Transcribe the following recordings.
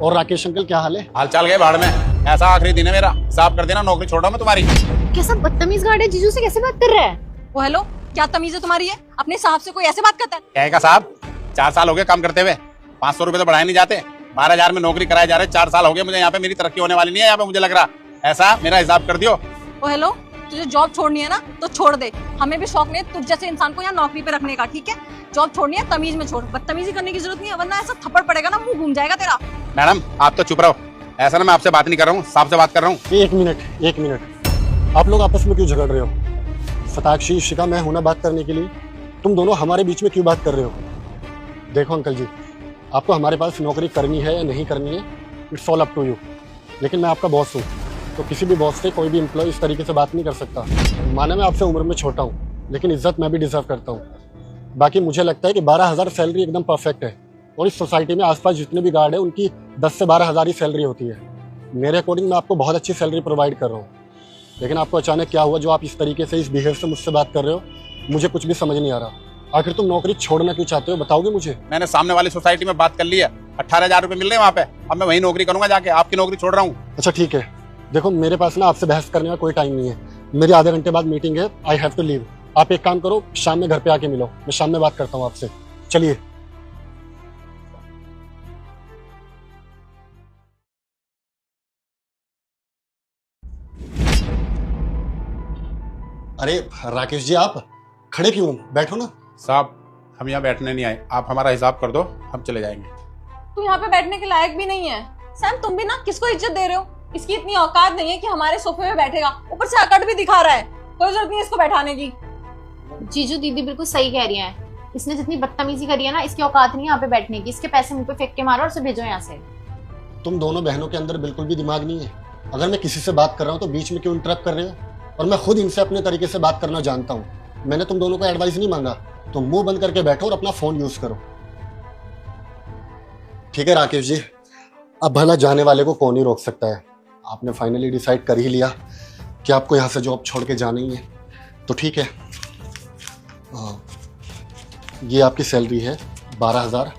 और राकेश अंकल क्या हाल है? हाल चाल गए भाड़ में। ऐसा आखिरी दिन है मेरा, हिसाब कर देना, नौकरी छोड़ रहा हूं मैं तुम्हारी। कैसा बदतमीज गार्ड है, जीजू से कैसे बात कर रहा है? ओ हेलो, क्या तमीज है तुम्हारी? है अपने साहब से कोई ऐसे बात करता है? कहेगा साहब, 4 साल हो गए काम करते हुए, 500 रुपए तो बढ़ाए नहीं जाते, 12,000 में नौकरी कराए जा रहे, 4 साल हो गए मुझे यहाँ पे, मेरी तरक्की होने वाली नहीं है यहाँ पे, मुझे लग रहा। ऐसा मेरा हिसाब कर दियो। ओ हेलो, तुझे जॉब छोड़नी है ना तो छोड़ दे, हमें भी शौक नहीं है तुझ जैसे इंसान को यहाँ नौकरी पे रखने का, ठीक है? जॉब छोड़नी है तमीज में छोड़, बदतमीजी करने की जरूरत नहीं है, वरना ऐसा थप्पड़ पड़ेगा ना मुंह घूम जाएगा तेरा। मैडम आप तो चुप रहो, ऐसा ना मैं आपसे बात नहीं कर रहा हूँ, साहब से बात कर रहा हूँ। एक मिनट, आप लोग आपस में क्यों झगड़ रहे हो? सताक्षी, शिका, मैं हूं ना बात करने के लिए, तुम दोनों हमारे बीच में क्यों बात कर रहे हो? देखो अंकल जी, आपको हमारे पास नौकरी करनी है या नहीं करनी है, it's all up to you. लेकिन मैं आपका बॉस हूँ, तो किसी भी बॉस से कोई भी एम्प्लॉय इस तरीके से बात नहीं कर सकता। माना मैं आपसे उम्र में छोटा हूँ, लेकिन इज्जत मैं भी डिजर्व करता हूँ। बाकी मुझे लगता है कि 12,000 सैलरी एकदम परफेक्ट है, और इस सोसाइटी में आसपास जितने भी गार्ड है उनकी 10 से 12,000 ही सैलरी होती है। मेरे अकॉर्डिंग मैं आपको बहुत अच्छी सैलरी प्रोवाइड कर रहा हूँ, लेकिन आपको अचानक क्या हुआ जो आप इस तरीके से, इस बिहेव से मुझसे बात कर रहे हो? मुझे कुछ भी समझ नहीं आ रहा। आखिर तुम नौकरी छोड़ना क्यों चाहते हो, बताओगे मुझे? मैंने सामने वाली सोसाइटी में बात कर ली है, 18,000 रुपए मिल रहे हैं वहाँ पे, अब मैं वही नौकरी करूंगा जाके, आपकी नौकरी छोड़ रहा हूँ। अच्छा ठीक है, देखो मेरे पास ना आपसे बहस करने का कोई टाइम नहीं है, मेरी आधे घंटे बाद मीटिंग है, आई हैव टू लीव। आप एक काम करो, शाम में घर पे आके मिलो, मैं शाम में बात करता हूँ आपसे। चलिए। अरे राकेश जी, आप खड़े क्यों? बैठो ना। साहब हम यहाँ बैठने नहीं आए, आप हमारा हिसाब कर दो, हम चले जाएंगे। तू यहाँ पे बैठने के लायक भी नहीं है। सैम तुम भी ना किसको इज्जत दे रहे हो? इसकी इतनी औकात नहीं है कि हमारे सोफे में बैठेगा, ऊपर से अकड़ भी दिखा रहा है, कोई जरूरत नहीं है इसको बैठाने की। जीजू दीदी बिल्कुल सही कह रही है, इसने जितनी बदतमीजी करी है ना, इसकी औकात नहीं है यहाँ पे बैठने की। इसके पैसे मुंह पे फेंक के मारो और उसे भेजो यहाँ से। तुम दोनों बहनों के अंदर बिल्कुल भी दिमाग नहीं है। अगर मैं किसी से बात कर रहा हूँ तो बीच में क्यों इंटरप्ट कर रहे हो? और मैं खुद इनसे अपने तरीके से बात करना जानता हूँ, मैंने तुम दोनों को एडवाइस नहीं मांगा। तुम मुंह बंद करके बैठो और अपना फोन यूज करो। ठीक है राकेश जी, अब भला जाने वाले को कौन ही रोक सकता है। आपने फाइनली डिसाइड कर ही लिया कि आपको यहाँ से जॉब छोड़ के जाना ही है, तो ठीक है। ये आपकी सैलरी है 12,000।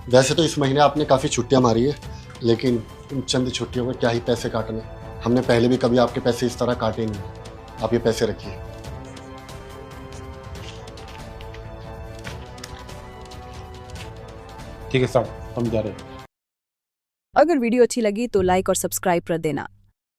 वैसे तो इस महीने आपने काफ़ी छुट्टियां मारी है, लेकिन इन चंद छुट्टियों में क्या ही पैसे काटने, हमने पहले भी कभी आपके पैसे इस तरह काटे नहीं। आप ये पैसे रखिए। ठीक है साहब, हम जा रहे हैं। अगर वीडियो अच्छी लगी तो लाइक और सब्सक्राइब कर देना।